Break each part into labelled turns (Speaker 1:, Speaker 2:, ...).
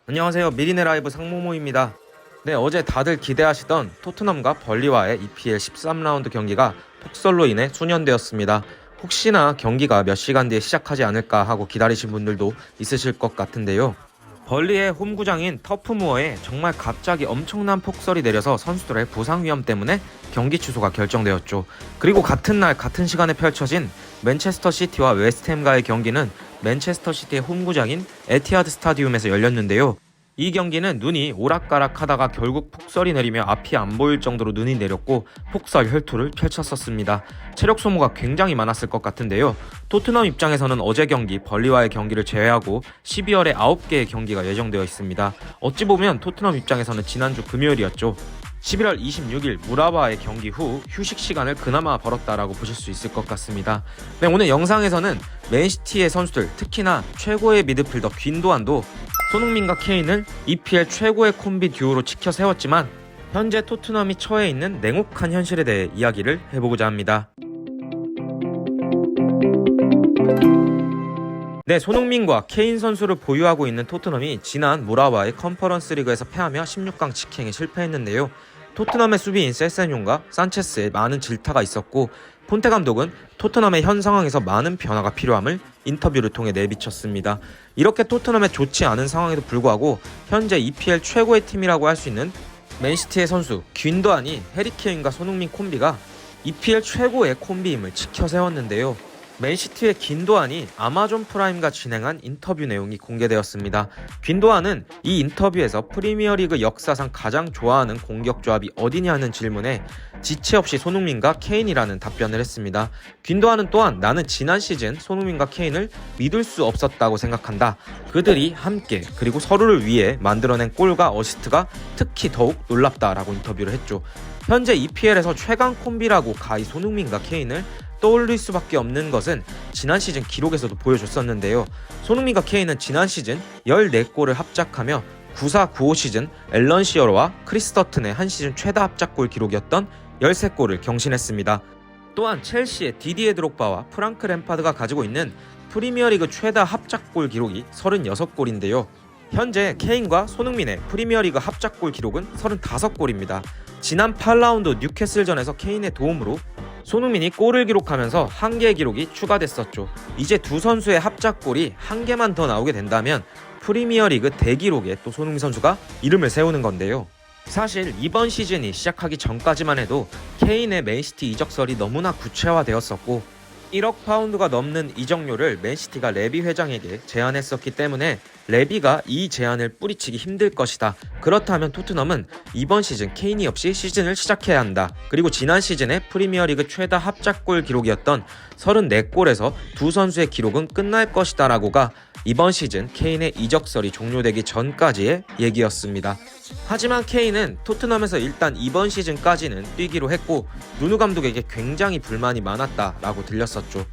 Speaker 1: 안녕하세요. 미리네 라이브 상모모입니다. 네, 어제 다들 기대하시던 토트넘과 벌리와의 EPL 13라운드 경기가 폭설로 인해 수년되었습니다. 혹시나 경기가 몇 시간 뒤에 시작하지 않을까 하고 기다리신 분들도 있으실 것 같은데요. 벌리의 홈구장인 터프무어에 정말 갑자기 엄청난 폭설이 내려서 선수들의 부상 위험 때문에 경기 취소가 결정되었죠. 그리고 같은 날 같은 시간에 펼쳐진 맨체스터 시티와 웨스트햄과의 경기는 맨체스터 시티의 홈구장인 에티하드 스타디움에서 열렸는데요. 이 경기는 눈이 오락가락하다가 결국 폭설이 내리며 앞이 안 보일 정도로 눈이 내렸고 폭설 혈투를 펼쳤었습니다. 체력 소모가 굉장히 많았을 것 같은데요. 토트넘 입장에서는 어제 경기 벌리와의 경기를 제외하고 12월에 9개의 경기가 예정되어 있습니다. 어찌 보면 토트넘 입장에서는 지난주 금요일이었죠. 11월 26일 무라바의 경기 후 휴식 시간을 그나마 벌었다라고 보실 수 있을 것 같습니다. 네, 오늘 영상에서는 맨시티의 선수들, 특히나 최고의 미드필더 귄도안도 손흥민과 케인을 EPL 최고의 콤비 듀오로 치켜 세웠지만 현재 토트넘이 처해 있는 냉혹한 현실에 대해 이야기를 해보고자 합니다. 네, 손흥민과 케인 선수를 보유하고 있는 토트넘이 지난 무라와의 컨퍼런스 리그에서 패하며 16강 직행에 실패했는데요. 토트넘의 수비인 세세뇽과 산체스에 많은 질타가 있었고 폰테 감독은 토트넘의 현 상황에서 많은 변화가 필요함을 인터뷰를 통해 내비쳤습니다. 이렇게 토트넘의 좋지 않은 상황에도 불구하고 현재 EPL 최고의 팀이라고 할 수 있는 맨시티의 선수 귄도안이 해리케인과 손흥민 콤비가 EPL 최고의 콤비임을 지켜 세웠는데요. 맨시티의 귄도안이 아마존 프라임과 진행한 인터뷰 내용이 공개되었습니다. 귄도안은 이 인터뷰에서 프리미어리그 역사상 가장 좋아하는 공격 조합이 어디냐는 질문에 지체 없이 손흥민과 케인이라는 답변을 했습니다. 귄도안은 또한 나는 지난 시즌 손흥민과 케인을 믿을 수 없었다고 생각한다. 그들이 함께 그리고 서로를 위해 만들어낸 골과 어시스트가 특히 더욱 놀랍다라고 인터뷰를 했죠. 현재 EPL에서 최강 콤비라고 가히 손흥민과 케인을 떠올릴 수밖에 없는 것은 지난 시즌 기록에서도 보여줬었는데요. 손흥민과 케인은 지난 시즌 14골을 합작하며 94-95 시즌 앨런 시어러와 크리스 더튼의 한 시즌 최다 합작골 기록이었던 13골을 경신했습니다. 또한 첼시의 디디에 드록바와 프랑크 램파드가 가지고 있는 프리미어리그 최다 합작골 기록이 36골인데요. 현재 케인과 손흥민의 프리미어리그 합작골 기록은 35골입니다. 지난 8라운드 뉴캐슬전에서 케인의 도움으로 손흥민이 골을 기록하면서 1개의 기록이 추가됐었죠. 이제 두 선수의 합작골이 1개만 더 나오게 된다면 프리미어리그 대기록에 또 손흥민 선수가 이름을 세우는 건데요. 사실 이번 시즌이 시작하기 전까지만 해도 케인의 맨시티 이적설이 너무나 구체화되었었고 1억 파운드가 넘는 이적료를 맨시티가 레비 회장에게 제안했었기 때문에 레비가 이 제안을 뿌리치기 힘들 것이다. 그렇다면 토트넘은 이번 시즌 케인이 없이 시즌을 시작해야 한다. 그리고 지난 시즌의 프리미어리그 최다 합작골 기록이었던 34골에서 두 선수의 기록은 끝날 것이다 라고가 이번 시즌 케인의 이적설이 종료되기 전까지의 얘기였습니다. 하지만 케인은 토트넘에서 일단 이번 시즌까지는 뛰기로 했고 누누 감독에게 굉장히 불만이 많았다라고 들렸었죠.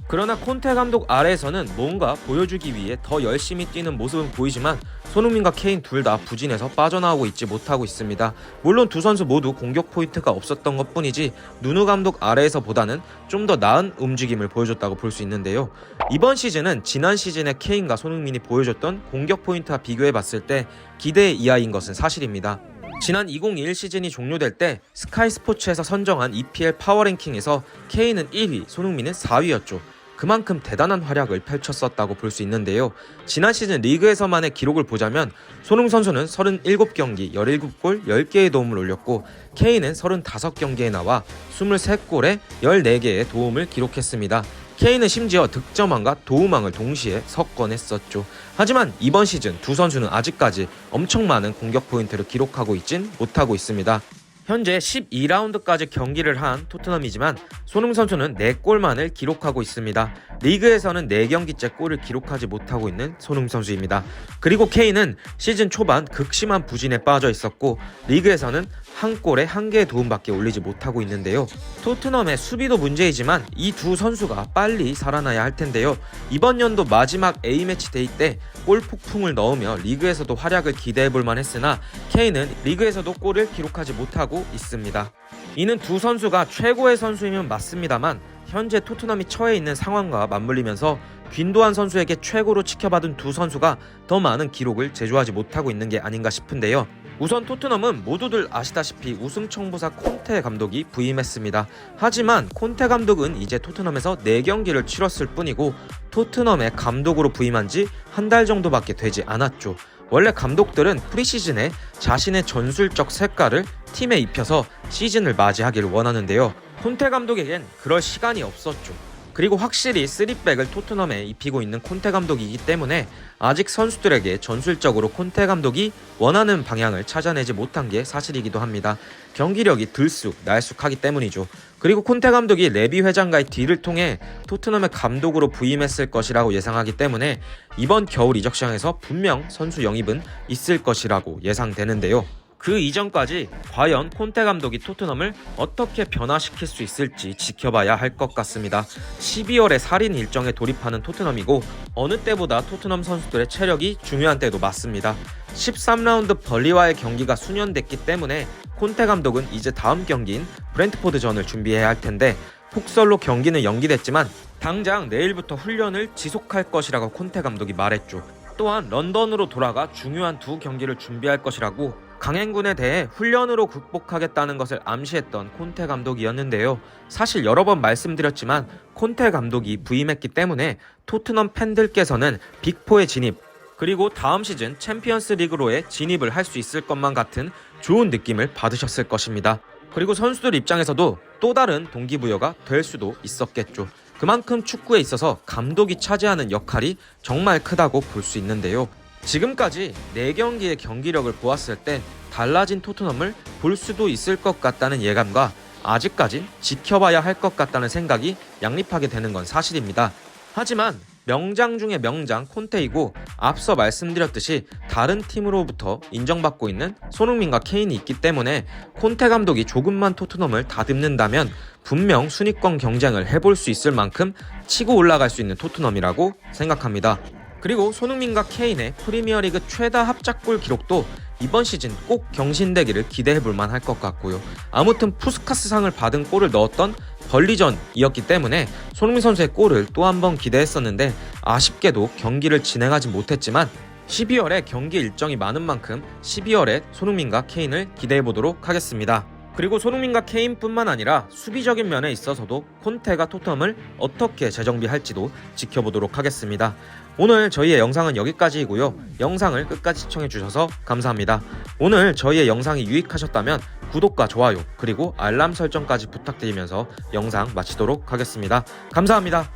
Speaker 1: 그러나 콘테 감독 아래에서는 뭔가 보여주기 위해 더 열심히 뛰는 모습은 보이지만 손흥민과 케인 둘 다 부진해서 빠져나오고 있지 못하고 있습니다. 물론 두 선수 모두 공격 포인트가 없었던 것뿐이지 누누 감독 아래에서보다는 좀 더 나은 움직임을 보여줬다고 볼 수 있는데요. 이번 시즌은 지난 시즌의 케인과 손흥민이 보여줬던 공격 포인트와 비교해봤을 때 기대 이하인 것은 사실입니다. 지난 2021 시즌이 종료될 때 스카이 스포츠에서 선정한 EPL 파워랭킹에서 케인은 1위, 손흥민은 4위였죠. 그만큼 대단한 활약을 펼쳤었다고 볼 수 있는데요. 지난 시즌 리그에서만의 기록을 보자면 손흥민 선수는 37경기 17골 10개의 도움을 올렸고 케인은 35경기에 나와 23골에 14개의 도움을 기록했습니다. 케인은 심지어 득점왕과 도움왕을 동시에 석권했었죠. 하지만 이번 시즌 두 선수는 아직까지 엄청 많은 공격 포인트를 기록하고 있진 못하고 있습니다. 현재 12라운드까지 경기를 한 토트넘이지만 손흥민 선수는 4골만을 기록하고 있습니다. 리그에서는 4경기째 골을 기록하지 못하고 있는 손흥민 선수입니다. 그리고 케인은 시즌 초반 극심한 부진에 빠져 있었고 리그에서는 한 골에 1개의 도움밖에 올리지 못하고 있는데요. 토트넘의 수비도 문제이지만 이 두 선수가 빨리 살아나야 할 텐데요. 이번 연도 마지막 A매치 데이 때 골 폭풍을 넣으며 리그에서도 활약을 기대해볼 만했으나 케인은 리그에서도 골을 기록하지 못하고 있습니다. 이는 두 선수가 최고의 선수이면 맞습니다만 현재 토트넘이 처해 있는 상황과 맞물리면서 귄도안 선수에게 최고로 지켜받은 두 선수가 더 많은 기록을 제조하지 못하고 있는 게 아닌가 싶은데요. 우선 토트넘은 모두들 아시다시피 우승 청부사 콘테 감독이 부임했습니다. 하지만 콘테 감독은 이제 토트넘에서 4경기를 치렀을 뿐이고 토트넘의 감독으로 부임한 지 한 달 정도밖에 되지 않았죠. 원래 감독들은 프리시즌에 자신의 전술적 색깔을 팀에 입혀서 시즌을 맞이하기를 원하는데요. 콘테 감독에겐 그럴 시간이 없었죠. 그리고 확실히 3백을 토트넘에 입히고 있는 콘테 감독이기 때문에 아직 선수들에게 전술적으로 콘테 감독이 원하는 방향을 찾아내지 못한 게 사실이기도 합니다. 경기력이 들쑥날쑥하기 때문이죠. 그리고 콘테 감독이 레비 회장과의 딜을 통해 토트넘의 감독으로 부임했을 것이라고 예상하기 때문에 이번 겨울 이적 시장에서 분명 선수 영입은 있을 것이라고 예상되는데요. 그 이전까지 과연 콘테 감독이 토트넘을 어떻게 변화시킬 수 있을지 지켜봐야 할 것 같습니다. 12월에 살인 일정에 돌입하는 토트넘이고 어느 때보다 토트넘 선수들의 체력이 중요한 때도 맞습니다. 13라운드 벌리와의 경기가 수년됐기 때문에 콘테 감독은 이제 다음 경기인 브렌트포드전을 준비해야 할 텐데 폭설로 경기는 연기됐지만 당장 내일부터 훈련을 지속할 것이라고 콘테 감독이 말했죠. 또한 런던으로 돌아가 중요한 두 경기를 준비할 것이라고 강행군에 대해 훈련으로 극복하겠다는 것을 암시했던 콘테 감독이었는데요. 사실 여러 번 말씀드렸지만 콘테 감독이 부임했기 때문에 토트넘 팬들께서는 빅4의 진입 그리고 다음 시즌 챔피언스 리그로의 진입을 할 수 있을 것만 같은 좋은 느낌을 받으셨을 것입니다. 그리고 선수들 입장에서도 또 다른 동기부여가 될 수도 있었겠죠. 그만큼 축구에 있어서 감독이 차지하는 역할이 정말 크다고 볼 수 있는데요. 지금까지 4경기의 경기력을 보았을 때 달라진 토트넘을 볼 수도 있을 것 같다는 예감과 아직까진 지켜봐야 할 것 같다는 생각이 양립하게 되는 건 사실입니다. 하지만 명장 중에 명장 콘테이고 앞서 말씀드렸듯이 다른 팀으로부터 인정받고 있는 손흥민과 케인이 있기 때문에 콘테 감독이 조금만 토트넘을 다듬는다면 분명 순위권 경쟁을 해볼 수 있을 만큼 치고 올라갈 수 있는 토트넘이라고 생각합니다. 그리고 손흥민과 케인의 프리미어리그 최다 합작골 기록도 이번 시즌 꼭 경신되기를 기대해볼 만할 것 같고요. 아무튼 푸스카스상을 받은 골을 넣었던 벌리전이었기 때문에 손흥민 선수의 골을 또 한 번 기대했었는데 아쉽게도 경기를 진행하지 못했지만 12월에 경기 일정이 많은 만큼 12월에 손흥민과 케인을 기대해보도록 하겠습니다. 그리고 손흥민과 케인뿐만 아니라 수비적인 면에 있어서도 콘테가 토트넘을 어떻게 재정비할지도 지켜보도록 하겠습니다. 오늘 저희의 영상은 여기까지이고요. 영상을 끝까지 시청해주셔서 감사합니다. 오늘 저희의 영상이 유익하셨다면 구독과 좋아요 그리고 알람 설정까지 부탁드리면서 영상 마치도록 하겠습니다. 감사합니다.